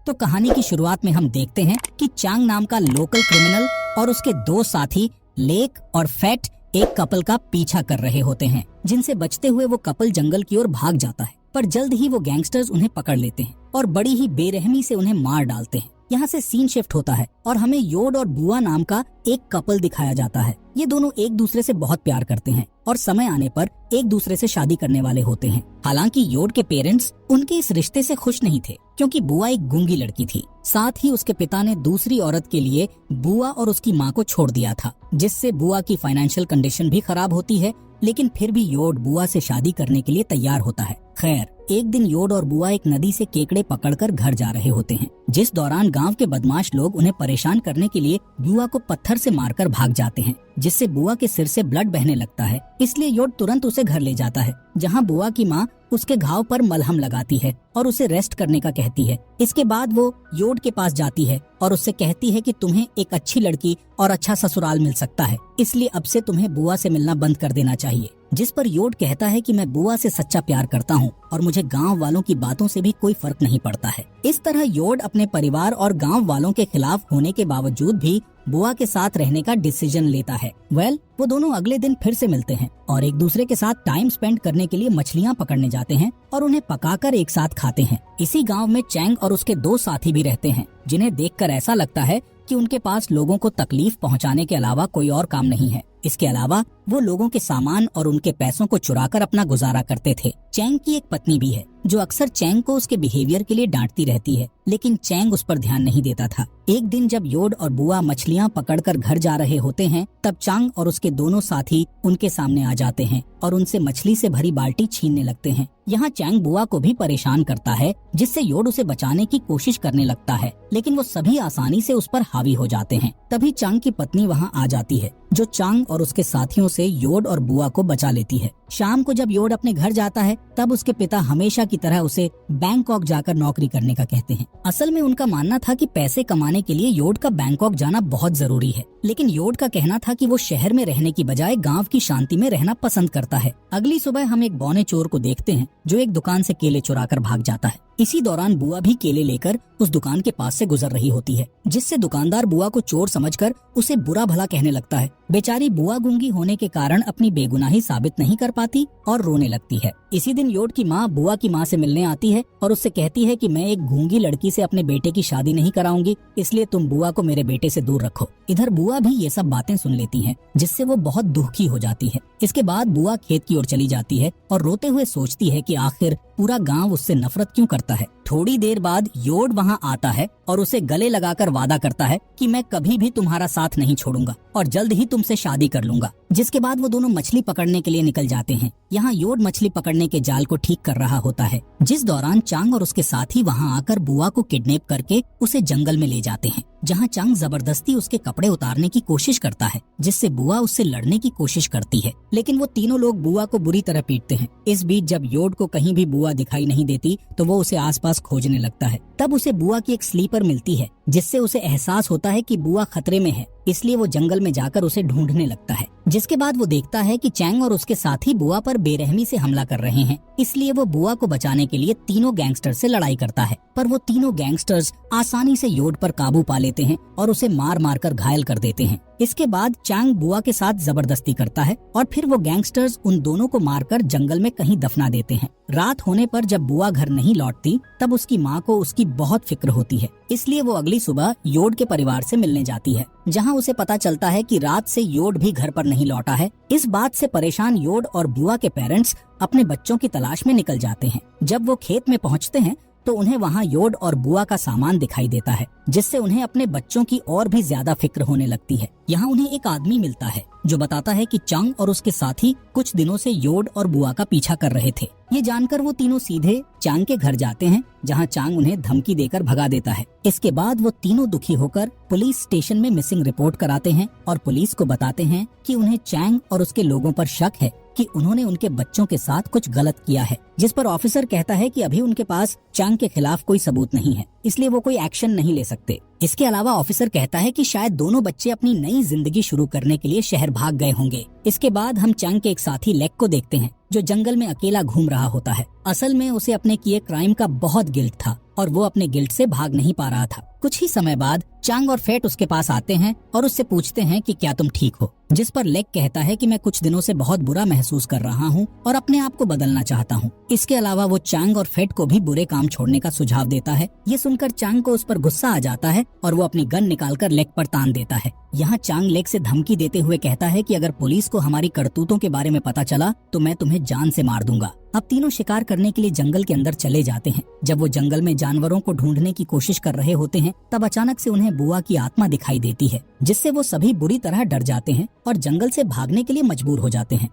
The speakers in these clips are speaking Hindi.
तो कहानी की शुरुआत में हम देखते हैं कि चांग नाम का लोकल क्रिमिनल और उसके दो साथी लेक और फैट एक कपल का पीछा कर रहे होते हैं, जिनसे बचते हुए वो कपल जंगल की ओर भाग जाता है। पर जल्द ही वो गैंगस्टर्स उन्हें पकड़ लेते हैं और बड़ी ही बेरहमी से उन्हें मार डालते हैं। यहाँ से सीन शिफ्ट होता है और हमें योड और बुआ नाम का एक कपल दिखाया जाता है। ये दोनों एक दूसरे से बहुत प्यार करते हैं और समय आने पर एक दूसरे से शादी करने वाले होते हैं। हालांकि योड के पेरेंट्स उनके इस रिश्ते से खुश नहीं थे, क्योंकि बुआ एक गूंगी लड़की थी। साथ ही उसके पिता ने दूसरी औरत के लिए बुआ और उसकी माँ को छोड़ दिया था, जिससे बुआ की फाइनेंशियल कंडीशन भी खराब होती है। लेकिन फिर भी योड बुआ से शादी करने के लिए तैयार होता है। खैर, एक दिन योड और बुआ एक नदी से केकड़े पकड़कर घर जा रहे होते हैं, जिस दौरान गांव के बदमाश लोग उन्हें परेशान करने के लिए बुआ को पत्थर से मारकर भाग जाते हैं, जिससे बुआ के सिर से ब्लड बहने लगता है। इसलिए योड तुरंत उसे घर ले जाता है, जहां बुआ की माँ उसके घाव पर मलहम लगाती है और उसे रेस्ट करने का कहती है। इसके बाद वो योड के पास जाती है और उससे कहती है कि तुम्हें एक अच्छी लड़की और अच्छा ससुराल मिल सकता है, इसलिए अब से तुम्हें बुआ से मिलना बंद कर देना चाहिए। जिस पर योड कहता है कि मैं बुआ से सच्चा प्यार करता हूँ और मुझे गांव वालों की बातों से भी कोई फर्क नहीं पड़ता है। इस तरह योड अपने परिवार और गांव वालों के खिलाफ होने के बावजूद भी बुआ के साथ रहने का डिसीजन लेता है। वो दोनों अगले दिन फिर से मिलते हैं और एक दूसरे के साथ टाइम स्पेंड करने के लिए मछलियाँ पकड़ने जाते हैं और उन्हें पकाकर एक साथ खाते हैं। इसी गांव में चैंग और उसके दो साथी भी रहते हैं, जिन्हें देखकर ऐसा लगता है कि उनके पास लोगों को तकलीफ पहुंचाने के अलावा कोई और काम नहीं है। इसके अलावा वो लोगों के सामान और उनके पैसों को चुराकर अपना गुजारा करते थे। चैंग की एक पत्नी भी है, जो अक्सर चैंग को उसके बिहेवियर के लिए डांटती रहती है, लेकिन चैंग उस पर ध्यान नहीं देता था। एक दिन जब योड और बुआ मछलियाँ पकड़कर घर जा रहे होते हैं, तब चांग और उसके दोनों साथी उनके सामने आ जाते हैं और उनसे मछली से भरी बाल्टी छीनने लगते हैं। यहाँ चैंग बुआ को भी परेशान करता है, जिससे योड उसे बचाने की कोशिश करने लगता है, लेकिन वो सभी आसानी से उस पर हावी हो जाते हैं। तभी चांग की पत्नी वहाँ आ जाती है, जो चांग और उसके साथियों से योड और बुआ को बचा लेती है। शाम को जब योड अपने घर जाता है, तब उसके पिता हमेशा की तरह उसे बैंकॉक जाकर नौकरी करने का कहते हैं। असल में उनका मानना था कि पैसे कमाने के लिए योड का बैंकॉक जाना बहुत जरूरी है, लेकिन योड का कहना था कि वो शहर में रहने की बजाय गांव की शांति में रहना पसंद करता है। अगली सुबह हम एक बौने चोर को देखते हैं, जो एक दुकान से केले चुराकर भाग जाता है। इसी दौरान बुआ भी केले लेकर उस दुकान के पास से गुजर रही होती है, जिससे दुकानदार बुआ को चोर समझकर उसे बुरा भला कहने लगता है। बेचारी बुआ गूंगी होने के कारण अपनी बेगुनाही साबित नहीं कर पाती और रोने लगती है। इसी दिन योड की माँ बुआ की माँ से मिलने आती है और उससे कहती है कि मैं एक गूंगी लड़की से अपने बेटे की शादी नहीं कराऊंगी, इसलिए तुम बुआ को मेरे बेटे से दूर रखो। इधर बुआ भी ये सब बातें सुन लेती है, जिससे वो बहुत दुखी हो जाती है। इसके बाद बुआ खेत की ओर चली जाती है और रोते हुए सोचती है कि आखिर पूरा गांव उससे नफरत क्यों करता है। थोड़ी देर बाद योड वहां आता है और उसे गले लगाकर वादा करता है कि मैं कभी भी तुम्हारा साथ नहीं छोड़ूंगा और जल्द ही तुमसे शादी कर लूंगा। जिसके बाद वो दोनों मछली पकड़ने के लिए निकल जाते हैं। यहाँ योड मछली पकड़ने के जाल को ठीक कर रहा होता है, जिस दौरान चांग और उसके साथी वहाँ आकर बुआ को किडनैप करके उसे जंगल में ले जाते हैं, जहाँ चांग जबरदस्ती उसके कपड़े उतारने की कोशिश करता है, जिससे बुआ उससे लड़ने की कोशिश करती है, लेकिन वो तीनों लोग बुआ को बुरी तरह पीटते हैं। इस बीच जब योड को कहीं भी बुआ दिखाई नहीं देती, तो वो उसे आसपास खोजने लगता है। तब उसे बुआ की एक स्लीपर मिलती है, जिससे उसे एहसास होता है कि बुआ खतरे में है, इसलिए वो जंगल में जाकर उसे ढूंढने लगता है। जिसके बाद वो देखता है कि चैंग और उसके साथी बुआ पर बेरहमी से हमला कर रहे हैं, इसलिए वो बुआ को बचाने के लिए तीनों गैंगस्टर से लड़ाई करता है। पर वो तीनों गैंगस्टर्स आसानी से योड पर काबू पा लेते हैं और उसे मार मार कर घायल कर देते हैं। इसके बाद चांग बुआ के साथ जबरदस्ती करता है और फिर वो गैंगस्टर्स उन दोनों को मारकर जंगल में कहीं दफना देते हैं। रात होने पर जब बुआ घर नहीं लौटती, तब उसकी माँ को उसकी बहुत फिक्र होती है, इसलिए वो अगली सुबह योड के परिवार से मिलने जाती है, जहाँ उसे पता चलता है कि रात से योड भी घर पर नहीं लौटा है। इस बात से परेशान योड और बुआ के पेरेंट्स अपने बच्चों की तलाश में निकल जाते हैं। जब वो खेत में पहुँचते हैं, तो उन्हें वहाँ योड और बुआ का सामान दिखाई देता है, जिससे उन्हें अपने बच्चों की और भी ज्यादा फिक्र होने लगती है। यहाँ उन्हें एक आदमी मिलता है, जो बताता है कि चांग और उसके साथी कुछ दिनों से योड और बुआ का पीछा कर रहे थे। ये जानकर वो तीनों सीधे चांग के घर जाते हैं, जहाँ चांग उन्हें धमकी देकर भगा देता है। इसके बाद वो तीनों दुखी होकर पुलिस स्टेशन में मिसिंग रिपोर्ट कराते हैं और पुलिस को बताते हैं कि उन्हें चांग और उसके लोगों पर शक है कि उन्होंने उनके बच्चों के साथ कुछ गलत किया है। जिस पर ऑफिसर कहता है कि अभी उनके पास चांग के खिलाफ कोई सबूत नहीं है, इसलिए वो कोई एक्शन नहीं ले सकते। इसके अलावा ऑफिसर कहता है कि शायद दोनों बच्चे अपनी नई जिंदगी शुरू करने के लिए शहर भाग गए होंगे। इसके बाद हम चांग के एक साथी लेक को देखते हैं, जो जंगल में अकेला घूम रहा होता है। असल में उसे अपने किए क्राइम का बहुत गिल्ट था, और वो अपने गिल्ट से भाग नहीं पा रहा था। कुछ ही समय बाद चांग और फेट उसके पास आते हैं और उससे पूछते हैं कि क्या तुम ठीक हो, जिस पर लेक कहता है कि मैं कुछ दिनों से बहुत बुरा महसूस कर रहा हूँ और अपने आप को बदलना चाहता हूँ। इसके अलावा वो चांग और फेट को भी बुरे काम छोड़ने का सुझाव देता है। ये सुनकर चांग को उस पर गुस्सा आ जाता है और वो अपनी गन निकालकर लेक पर तान देता है। यहाँ चांग लेक से धमकी देते हुए कहता है कि अगर पुलिस को हमारी करतूतों के बारे में पता चला तो मैं तुम्हें जान से मार दूंगा। अब तीनों शिकार करने के लिए जंगल के अंदर चले जाते हैं। जब वो जंगल में जानवरों को ढूंढने की कोशिश कर रहे होते हैं तब अचानक से उन्हें बुआ की आत्मा दिखाई देती है, जिससे वो सभी बुरी तरह डर जाते हैं और जंगल से भागने के लिए मजबूर हो जाते हैं।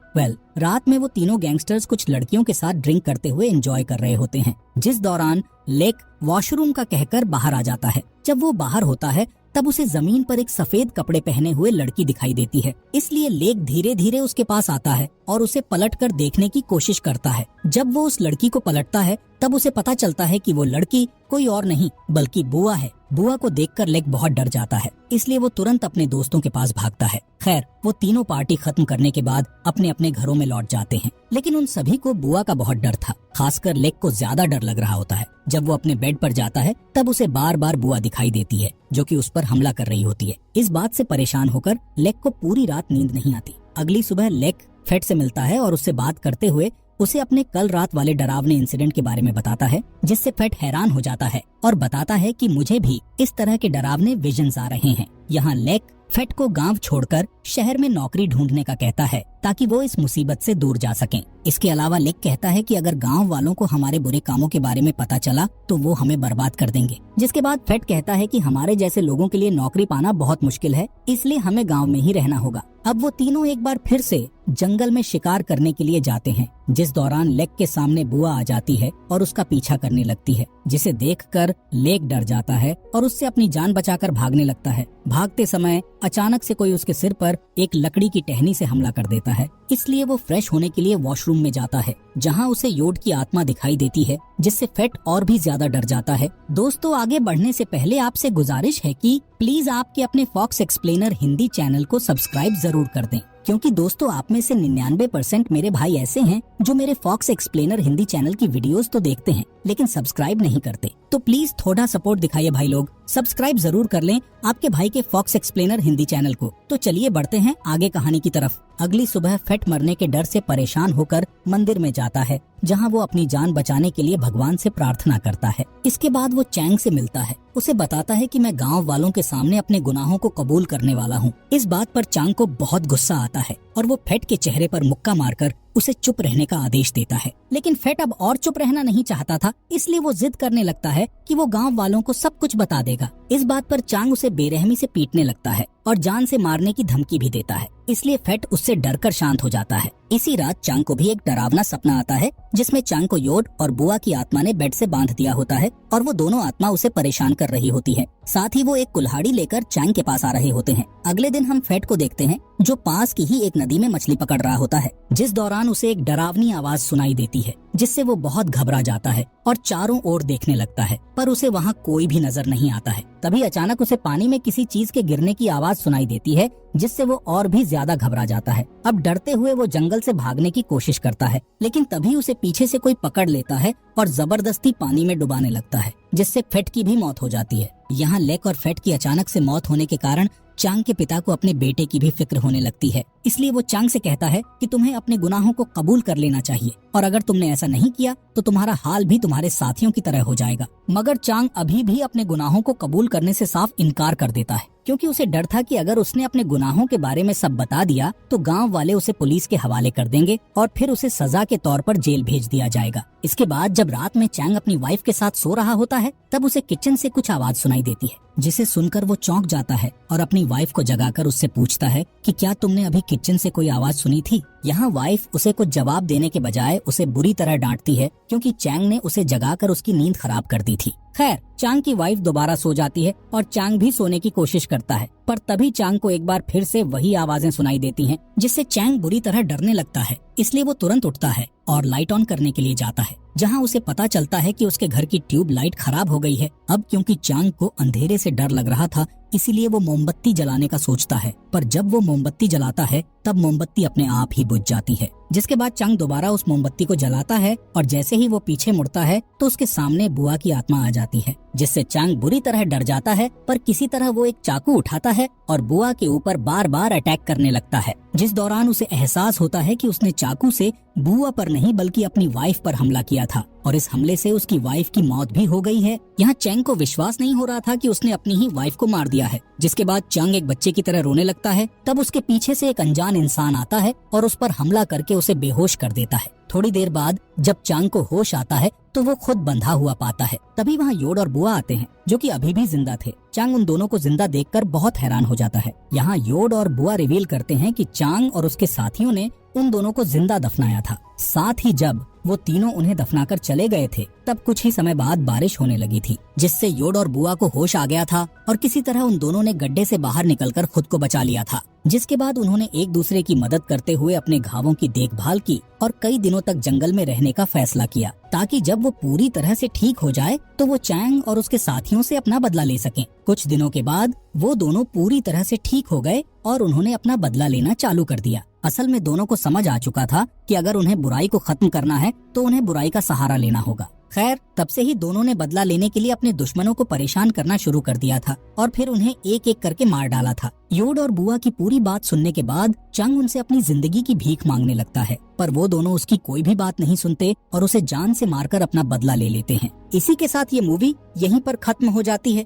रात में वो तीनों गैंगस्टर्स कुछ लड़कियों के साथ ड्रिंक करते हुए एंजॉय कर रहे होते हैं, जिस दौरान लेक वॉशरूम का कहकर बाहर आ जाता है। जब वो बाहर होता है तब उसे जमीन पर एक सफेद कपड़े पहने हुए लड़की दिखाई देती है, इसलिए लेक धीरे धीरे उसके पास आता है और उसे पलटकर देखने की कोशिश करता है। जब वो उस लड़की को पलटता है तब उसे पता चलता है कि वो लड़की कोई और नहीं बल्कि बुआ है। बुआ को देखकर लेक बहुत डर जाता है, इसलिए वो तुरंत अपने दोस्तों के पास भागता है। खैर, वो तीनों पार्टी खत्म करने के बाद अपने अपने घरों में लौट जाते हैं, लेकिन उन सभी को बुआ का बहुत डर था। खासकर लेक को ज्यादा डर लग रहा होता है। जब वो अपने बेड पर जाता है तब उसे बार बार बुआ दिखाई देती है, जो कि उस पर हमला कर रही होती है। इस बात से परेशान होकर लेक को पूरी रात नींद नहीं आती। अगली सुबह लेक फेट से मिलता है और उससे बात करते हुए उसे अपने कल रात वाले डरावने इंसिडेंट के बारे में बताता है, जिससे फेट हैरान हो जाता है और बताता है कि मुझे भी इस तरह के डरावने विजन्स आ रहे हैं। यहाँ लेक फेट को गांव छोड़कर शहर में नौकरी ढूंढने का कहता है ताकि वो इस मुसीबत से दूर जा सकें। इसके अलावा लेक कहता है कि अगर गांव वालों को हमारे बुरे कामों के बारे में पता चला तो वो हमें बर्बाद कर देंगे। जिसके बाद फेट कहता है कि हमारे जैसे लोगों के लिए नौकरी पाना बहुत मुश्किल है, इसलिए हमें गांव में ही रहना होगा। अब वो तीनों एक बार फिर से जंगल में शिकार करने के लिए जाते हैं, जिस दौरान लेक के सामने बुआ आ जाती है और उसका पीछा करने लगती है, जिसे देखकर लेक डर जाता है और उससे अपनी जान बचाकर भागने लगता है। भागते समय अचानक से कोई उसके सिर पर एक लकड़ी की टहनी से हमला कर देता है, इसलिए वो फ्रेश होने के लिए वॉशरूम में जाता है, जहां उसे योड की आत्मा दिखाई देती है, जिससे फेट और भी ज्यादा डर जाता है। दोस्तों, आगे बढ़ने से पहले आपसे गुजारिश है कि प्लीज आपके अपने फॉक्स एक्सप्लेनर हिंदी चैनल को सब्सक्राइब जरूर कर दें, क्योंकि दोस्तों आप में से 99% मेरे भाई ऐसे हैं जो मेरे फॉक्स एक्सप्लेनर हिंदी चैनल की वीडियोस तो देखते हैं लेकिन सब्सक्राइब नहीं करते। तो प्लीज थोड़ा सपोर्ट दिखाइए भाई लोग, सब्सक्राइब जरूर कर लें आपके भाई के फॉक्स एक्सप्लेनर हिंदी चैनल को। तो चलिए बढ़ते हैं आगे कहानी की तरफ। अगली सुबह फेट मरने के डर से परेशान होकर मंदिर में जाता है, जहां वो अपनी जान बचाने के लिए भगवान से प्रार्थना करता है। इसके बाद वो चैंग से मिलता है, उसे बताता है कि मैं गांव वालों के सामने अपने गुनाहों को कबूल करने वाला हूँ। इस बात पर चांग को बहुत गुस्सा आता है और वो फेट के चेहरे पर मुक्का मारकर उसे चुप रहने का आदेश देता है। लेकिन फेट अब और चुप रहना नहीं चाहता था, इसलिए वो जिद करने लगता है कि वो गांव वालों को सब कुछ बता देगा। इस बात पर चांग उसे बेरहमी से पीटने लगता है और जान से मारने की धमकी भी देता है, इसलिए फेट उससे डरकर शांत हो जाता है। इसी रात चांग को भी एक डरावना सपना आता है, जिसमें चांग को योड और बुआ की आत्मा ने बेड से बांध दिया होता है और वो दोनों आत्मा उसे परेशान कर रही होती है। साथ ही वो एक कुल्हाड़ी लेकर चांग के पास आ रहे होते हैं। अगले दिन हम फेट को देखते हैं, जो पास की ही एक नदी में मछली पकड़ रहा होता है, जिस दौरान उसे एक डरावनी आवाज सुनाई देती है, जिससे वो बहुत घबरा जाता है और चारों ओर देखने लगता है, पर उसे वहाँ कोई भी नजर नहीं आता है। तभी अचानक उसे पानी में किसी चीज के गिरने की आवाज सुनाई देती है, जिससे वो और भी ज्यादा घबरा जाता है। अब डरते हुए वो जंगल से भागने की कोशिश करता है, लेकिन तभी उसे पीछे से कोई पकड़ लेता है और जबरदस्ती पानी में डुबाने लगता है, जिससे फेट की भी मौत हो जाती है। यहाँ लेक और फेट की अचानक से मौत होने के कारण चांग के पिता को अपने बेटे की भी फिक्र होने लगती है, इसलिए वो चांग से कहता है कि तुम्हें अपने गुनाहों को कबूल कर लेना चाहिए और अगर तुमने ऐसा नहीं किया तो तुम्हारा हाल भी तुम्हारे साथियों की तरह हो जाएगा। मगर चांग अभी भी अपने गुनाहों को कबूल करने से साफ इनकार कर देता है, क्योंकि उसे डर था कि अगर उसने अपने गुनाहों के बारे में सब बता दिया तो गांव वाले उसे पुलिस के हवाले कर देंगे और फिर उसे सजा के तौर पर जेल भेज दिया जाएगा। इसके बाद जब रात में चांग अपनी वाइफ के साथ सो रहा होता है, तब उसे किचन से कुछ आवाज सुनाई देती है, जिसे सुनकर वो चौंक जाता है और अपनी वाइफ को जगाकर उससे पूछता है कि क्या तुमने अभी किचन से कोई आवाज सुनी थी। यहाँ वाइफ उसे कुछ जवाब देने के बजाय उसे बुरी तरह डांटती है, क्योंकि चांग ने उसे जगाकर उसकी नींद खराब कर दी थी। खैर, चांग की वाइफ दोबारा सो जाती है और चांग भी सोने की कोशिश करता है, पर तभी चांग को एक बार फिर से वही आवाजें सुनाई देती हैं, जिससे चांग बुरी तरह डरने लगता है। इसलिए वो तुरंत उठता है और लाइट ऑन करने के लिए जाता है, जहां उसे पता चलता है कि उसके घर की ट्यूब लाइट खराब हो गई है। अब क्योंकि चांग को अंधेरे से डर लग रहा था, इसीलिए वो मोमबत्ती जलाने का सोचता है, पर जब वो मोमबत्ती जलाता है तब तब मोमबत्ती अपने आप ही बुझ जाती है। जिसके बाद चंग दोबारा उस मोमबत्ती को जलाता है और जैसे ही वो पीछे मुड़ता है तो उसके सामने बुआ की आत्मा आ जाती है, जिससे चंग बुरी तरह डर जाता है। पर किसी तरह वो एक चाकू उठाता है और बुआ के ऊपर बार बार अटैक करने लगता है, जिस दौरान उसे एहसास होता है कि उसने चाकू से बुआ पर नहीं बल्कि अपनी वाइफ पर हमला किया था और इस हमले से उसकी वाइफ की मौत भी हो गई है। यहाँ चैंग को विश्वास नहीं हो रहा था कि उसने अपनी ही वाइफ को मार दिया है। जिसके बाद चंग एक बच्चे की तरह रोने लगता है। तब उसके पीछे से एक अनजान इंसान आता है और उस पर हमला करके उसे बेहोश कर देता है। थोड़ी देर बाद जब चंग को होश आता है तो वो खुद बंधा हुआ पाता है। तभी वहाँ योड और बुआ आते हैं जो कि अभी भी जिंदा थे। चांग उन दोनों को जिंदा देखकर बहुत हैरान हो जाता है। यहाँ योड और बुआ रिवील करते हैं कि चांग और उसके साथियों ने उन दोनों को जिंदा दफनाया था। साथ ही जब वो तीनों उन्हें दफनाकर चले गए थे तब कुछ ही समय बाद बारिश होने लगी थी, जिससे योड और बुआ को होश आ गया था और किसी तरह उन दोनों ने गड्ढे से बाहर निकलकर खुद को बचा लिया था। जिसके बाद उन्होंने एक दूसरे की मदद करते हुए अपने घावों की देखभाल की और कई दिनों तक जंगल में रहने का फैसला किया, ताकि जब वो पूरी तरह से ठीक हो जाए तो वो चैंग और उसके साथियों से अपना बदला ले सकें। कुछ दिनों के बाद वो दोनों पूरी तरह से ठीक हो गए और उन्होंने अपना बदला लेना चालू कर दिया। असल में दोनों को समझ आ चुका था कि अगर उन्हें बुराई को खत्म करना है तो उन्हें बुराई का सहारा लेना होगा। खैर, तब से ही दोनों ने बदला लेने के लिए अपने दुश्मनों को परेशान करना शुरू कर दिया था और फिर उन्हें एक एक करके मार डाला था। योड और बुआ की पूरी बात सुनने के बाद चंग उनसे अपनी जिंदगी की भीख मांगने लगता है, पर वो दोनों उसकी कोई भी बात नहीं सुनते और उसे जान से मारकर अपना बदला ले लेते हैं। इसी के साथ ये मूवी यहीं पर खत्म हो जाती है।